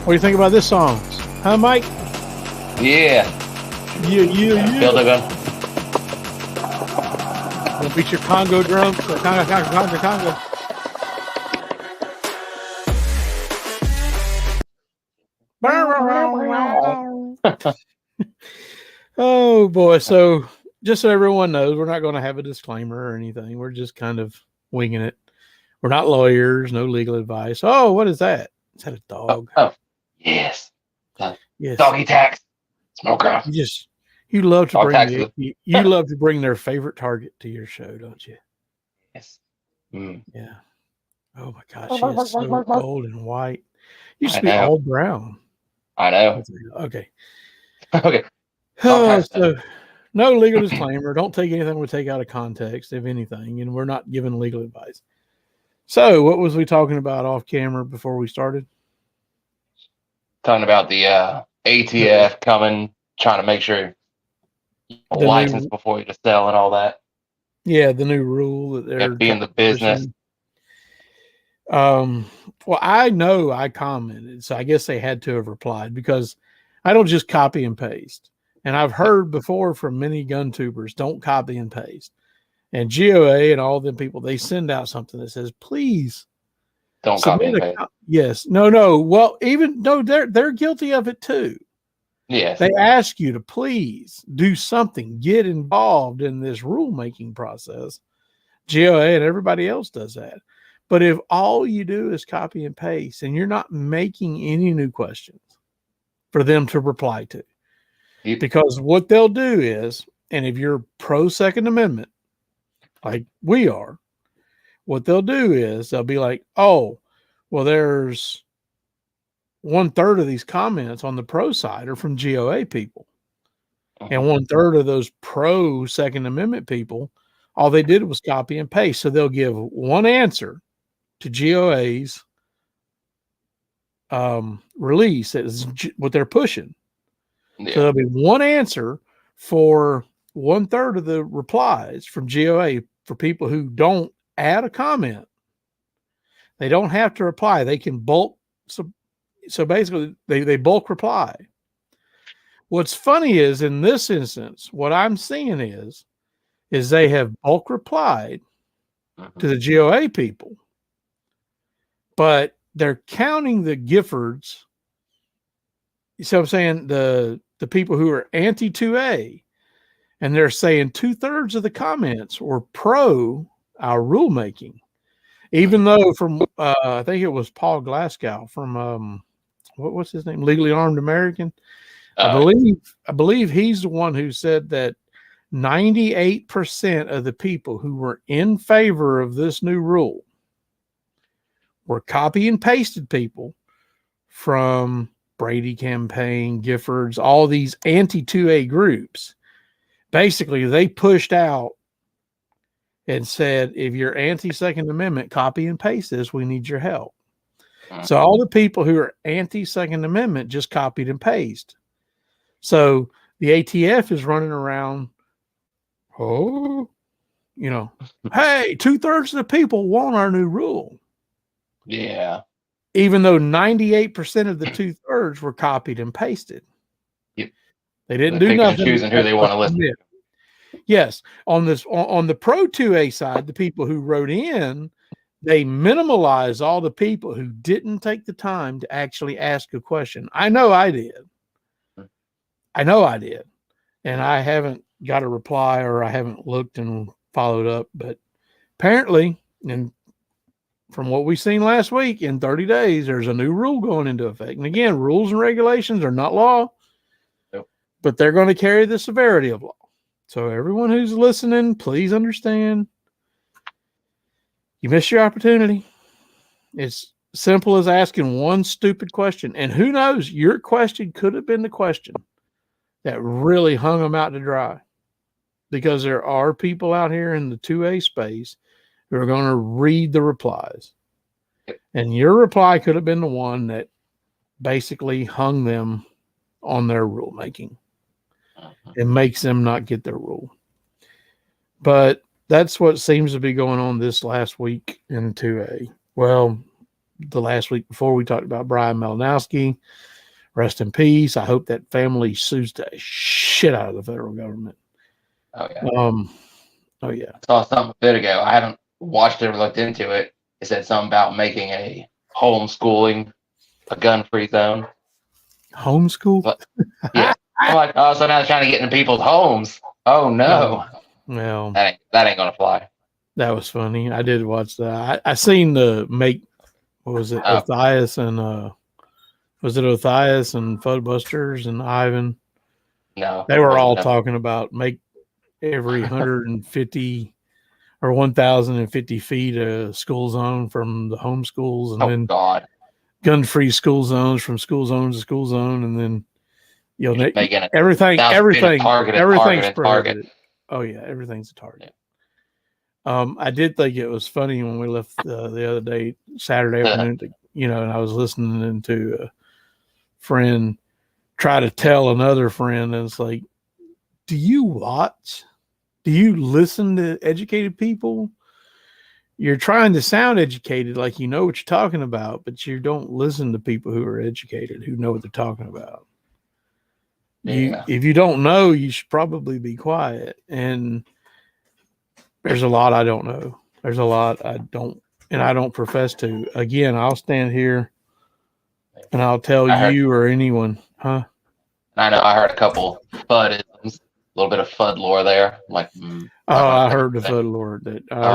What do you think about this song? Huh, Mike? Yeah. Yeah. Build a gun. Gonna beat your Congo drum. Congo. Oh boy. So just so everyone knows, we're not going to have a disclaimer or anything. We're just kind of winging it. We're not lawyers, no legal advice. Oh, what is that? Is that a dog? Oh. Yes. Yes. Doggy tax. Smoke off. You love to Dog bring tax. you love to bring their favorite target to your show, don't you? Yes. Mm. Yeah. Oh my gosh, she is so gold and white. Used to I be know. all brown. I know. Okay. Okay. Oh, so no legal disclaimer. Don't take anything we take out of context, if anything, and we're not giving legal advice. So, what was we talking about off camera before we started? Talking about the ATF coming, trying to make sure license before you just sell and all that. Yeah, the new rule that they're be in the business. Well, I know I commented, so I guess they had to have replied because I don't just copy and paste. And I've heard before from many gun tubers, don't copy and paste. And GOA and all them people, they send out something that says, please don't copy and paste. Yes. No. Well, they're guilty of it too. Yes. They ask you to please do something, get involved in this rulemaking process. GOA and everybody else does that. But if all you do is copy and paste and you're not making any new questions for them to reply to, because what they'll do is, and if you're pro Second Amendment, like we are, what they'll do is they'll be like, oh, well, there's 1/3 of these comments on the pro side are from GOA people. And 1/3 of those pro Second Amendment people, all they did was copy and paste. So they'll give one answer to GOA's release. That is what they're pushing. Yeah. So there'll be one answer for 1/3 of the replies from GOA for people who don't add a comment. They don't have to reply. They can bulk. So basically, they bulk reply. What's funny is in this instance, what I'm seeing is they have bulk replied to the GOA people, but they're counting the Giffords. So I'm saying the people who are anti-2A, and they're saying 2/3 of the comments were pro our rulemaking, even though from I think it was Paul Glasgow from what's his name, Legally Armed American. I believe he's the one who said that 98% of the people who were in favor of this new rule were copy and pasted people from Brady campaign, Giffords, all these anti-2A groups. Basically, they pushed out and said, if you're anti-Second Amendment, copy and paste this. We need your help. So all the people who are anti-Second Amendment just copied and pasted. So the ATF is running around, hey, 2/3 of the people want our new rule. Yeah. Even though 98% of the 2/3 were copied and pasted. Yep. They didn't do nothing. Choosing who they want to listen to. Yes. On the pro 2A side, the people who wrote in, they minimalize all the people who didn't take the time to actually ask a question. I know I did. And I haven't got a reply, or I haven't looked and followed up. But apparently, and from what we've seen last week, in 30 days, there's a new rule going into effect. And again, rules and regulations are not law, but they're going to carry the severity of law. So everyone who's listening, please understand, you missed your opportunity. It's simple as asking one stupid question. And who knows, your question could have been the question that really hung them out to dry. Because there are people out here in the 2A space who are going to read the replies. And your reply could have been the one that basically hung them on their rulemaking and makes them not get their rule. But that's what seems to be going on this last week in 2A. Well, the last week before we talked about Brian Malinowski. Rest in peace. I hope that family sues the shit out of the federal government. Oh yeah. Oh yeah. I saw something a bit ago. I haven't watched it or looked into it. It said something about making a homeschooling, a gun-free zone. Homeschool? But, yeah. I'm like, oh, so now they're trying to get into people's homes. Oh no. Well, that ain't gonna fly. That was funny. I did watch that. I seen the what was it? Othnius and was it Othnius and Fudbusters and Ivan? No. They were all talking about make every 150 or 1,050 feet a school zone from the home schools, and then gun-free school zones from school zone to school zone, and then everything's targeted. Oh yeah, everything's a target. I did think it was funny when we left the other day, Saturday afternoon, and I was listening to a friend try to tell another friend, and it's like, do you watch? Do you listen to educated people? You're trying to sound educated, like you know what you're talking about, but you don't listen to people who are educated, who know what they're talking about. Yeah. If you don't know, you should probably be quiet. And there's a lot I don't know. There's a lot I don't profess to. Again, I'll stand here and I'll tell you or anyone, huh? I know I heard a couple FUDisms, a little bit of FUD lore there. I'm like, I heard the FUD lore.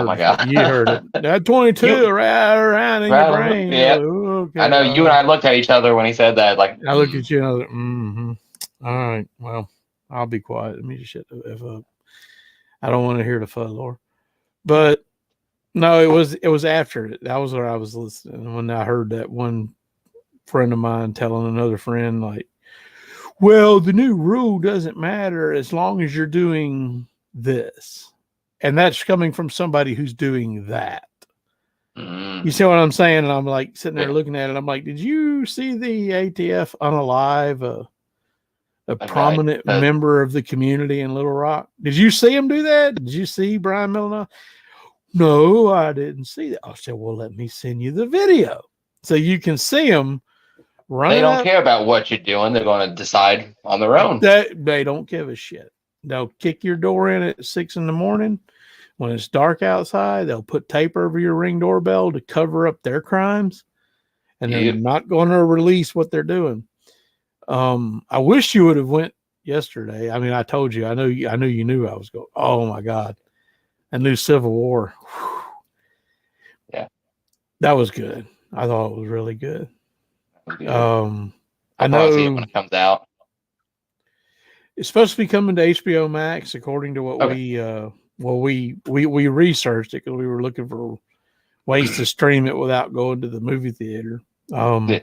My God. You heard it. That 22 around in your brain. Yeah. Okay, I know you and I looked at each other when he said that. Like, I looked at you and I was like, all right, well, I'll be quiet. Let me just shut the F up. I don't want to hear the FUD lore. But no, it was after it. That was where I was listening. When I heard that one friend of mine telling another friend, like, well, the new rule doesn't matter as long as you're doing this. And that's coming from somebody who's doing that. You see what I'm saying? And I'm like sitting there looking at it. I'm like, did you see the ATF unalive a prominent member of the community in Little Rock? Did you see him do that? Did you see Brian Milner? No, I didn't see that. I said, well, let me send you the video so you can see him. They don't care about what you're doing. They're going to decide on their own. They don't give a shit. They'll kick your door in at 6 a.m. When it's dark outside, they'll put tape over your Ring doorbell to cover up their crimes. And they're not going to release what they're doing. I wish you would have went yesterday. I mean, I told you, I knew you knew I was going. Oh my God. A new Civil War. Whew. Yeah. That was good. I thought it was really good. I know see it when it comes out. It's supposed to be coming to HBO Max, according to what we researched it because we were looking for ways to stream it without going to the movie theater. For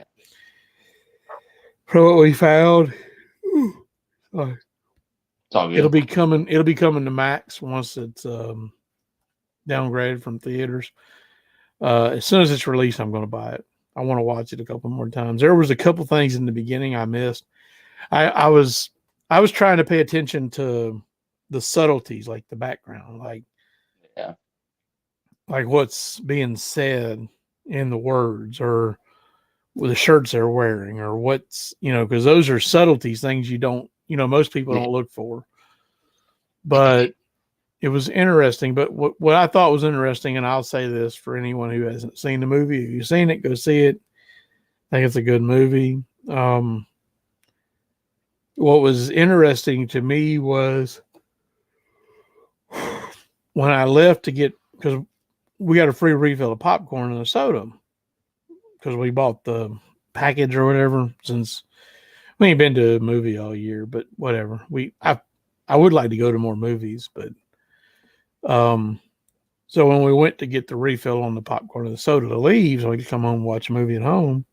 what we found, it'll be coming to Max once it's downgraded from theaters. As soon as it's released, I'm going to buy it. I want to watch it a couple more times. There was a couple things in the beginning I missed. I was trying to pay attention to the subtleties, like the background, like what's being said in the words or with the shirts they're wearing or what's, because those are subtleties, things you don't, most people don't look for. But it was interesting. But what I thought was interesting, and I'll say this for anyone who hasn't seen the movie, if you've seen it, go see it. I think it's a good movie. What was interesting to me was when I left to get, because we got a free refill of popcorn and a soda because we bought the package or whatever, since we ain't been to a movie all year, but whatever. I would like to go to more movies, but so when we went to get the refill on the popcorn and the soda to leave, so we could come home and watch a movie at home,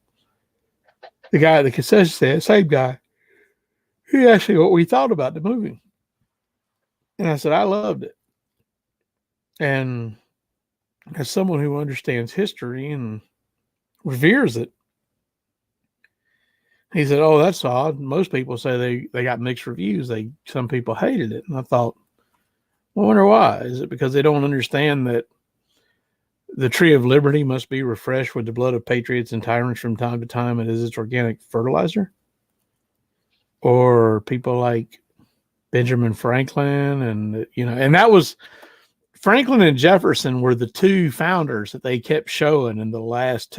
the guy at the concession stand, same guy, he asked me what we thought about the movie. And I said, I loved it. And as someone who understands history and reveres it, he said, oh, that's odd. Most people say they got mixed reviews. Some people hated it. And I thought, I wonder why. Is it because they don't understand that The tree of liberty must be refreshed with the blood of patriots and tyrants from time to time. It is its organic fertilizer. Or people like Benjamin Franklin, and and that was Franklin and Jefferson were the two founders that they kept showing in the last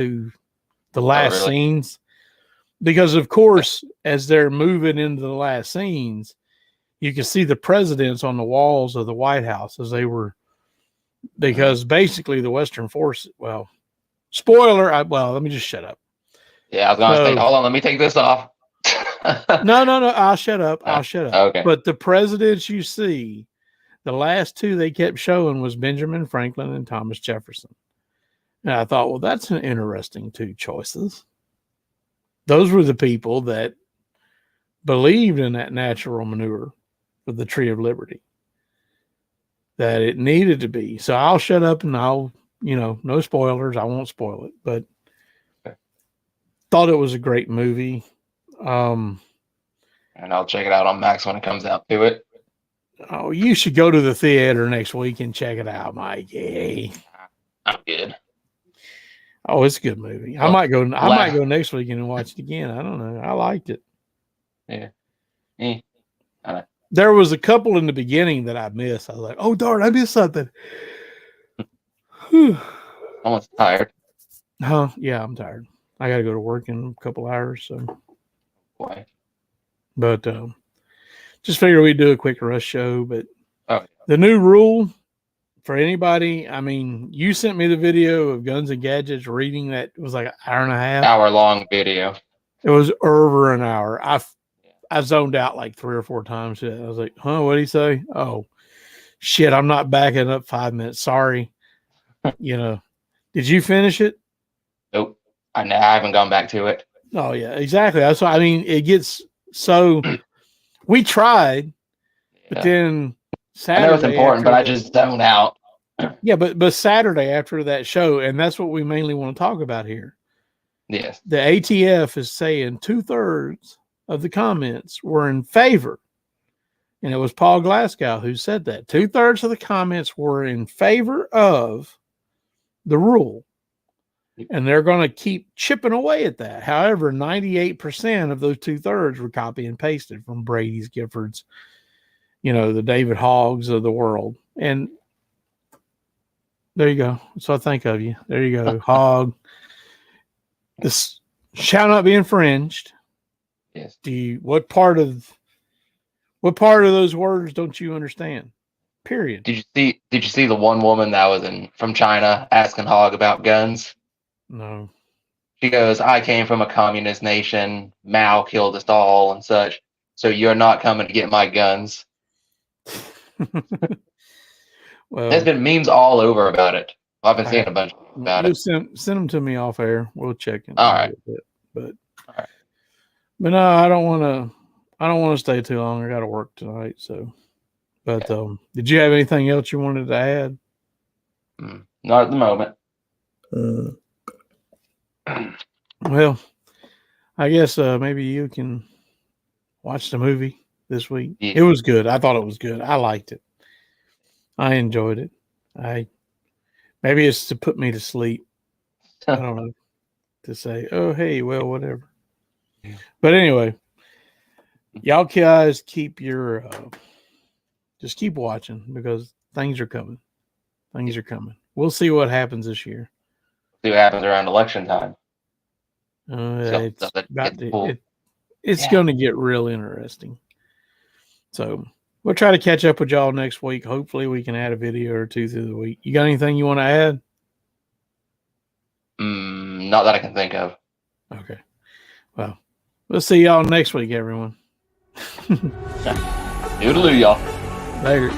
scenes, because of course, as they're moving into the last scenes, you can see the presidents on the walls of the White House as they were, because basically the Western force. Well, spoiler. Let me just shut up. Yeah, I was going to say, hold on, let me take this off. No. I'll shut up. Okay. But the presidents you see, the last two they kept showing was Benjamin Franklin and Thomas Jefferson. And I thought, well, that's an interesting two choices. Those were the people that believed in that natural manure for the tree of liberty, that it needed to be. So I'll shut up and I'll, no spoilers. I won't spoil it, but thought it was a great movie. And I'll check it out on Max when it comes out to it. Oh, you should go to the theater next week and check it out, Mike. Yay. I'm good. Oh, it's a good movie. I might go next week and watch it again. I don't know. I liked it. Yeah. There was a couple in the beginning that I missed. I was like, oh, darn, I missed something. Almost tired. Huh? Yeah, I'm tired. I got to go to work in a couple hours. So, boy. But just figure we'd do a quick rush show. But the new rule for anybody, I mean, you sent me the video of Guns and Gadgets reading that was like an hour and a half. Hour-long video. It was over an hour. I zoned out like 3 or 4 times. I was like, huh, what'd he say? Oh, shit, I'm not backing up 5 minutes. Sorry. Did you finish it? Nope. I haven't gone back to it. Oh, yeah, exactly. That's why, I mean, it gets so we tried, but then Saturday. I know it's important, but I just zone out. Yeah, but Saturday after that show, and that's what we mainly want to talk about here. Yes. The ATF is saying 2/3 of the comments were in favor. And it was Paul Glasgow who said that. 2/3 of the comments were in favor of the rule. And they're going to keep chipping away at that. However, 98% of those 2/3 were copy and pasted from Brady's, Giffords, the David Hoggs of the world. And there you go. So I think of you. There you go. Hogg. This shall not be infringed. Yes. What part of those words don't you understand? Period. Did you see the one woman that was from China asking Hogg about guns? No. She goes, I came from a communist nation. Mao killed us all and such. So you're not coming to get my guns. Well, there's been memes all over about it. I've been seeing a bunch about it. Send them to me off air. We'll check it. All right. But no, I don't want to stay too long. I got to work tonight. So, but did you have anything else you wanted to add? Not at the moment. Well, I guess maybe you can watch the movie this week. Yeah. It was good. I thought it was good. I liked it. I enjoyed it. Maybe it's to put me to sleep. I don't know. To say, oh, hey, well, whatever. Yeah. But anyway, y'all guys keep your just keep watching, because things are coming. Things are coming. We'll see what happens this year. See what happens around election time. It's going to get real interesting. So we'll try to catch up with y'all next week. Hopefully we can add a video or two through the week. You got anything you want to add? Not that I can think of. Okay. Well, we'll see y'all next week, everyone. Doodaloo, y'all. Later.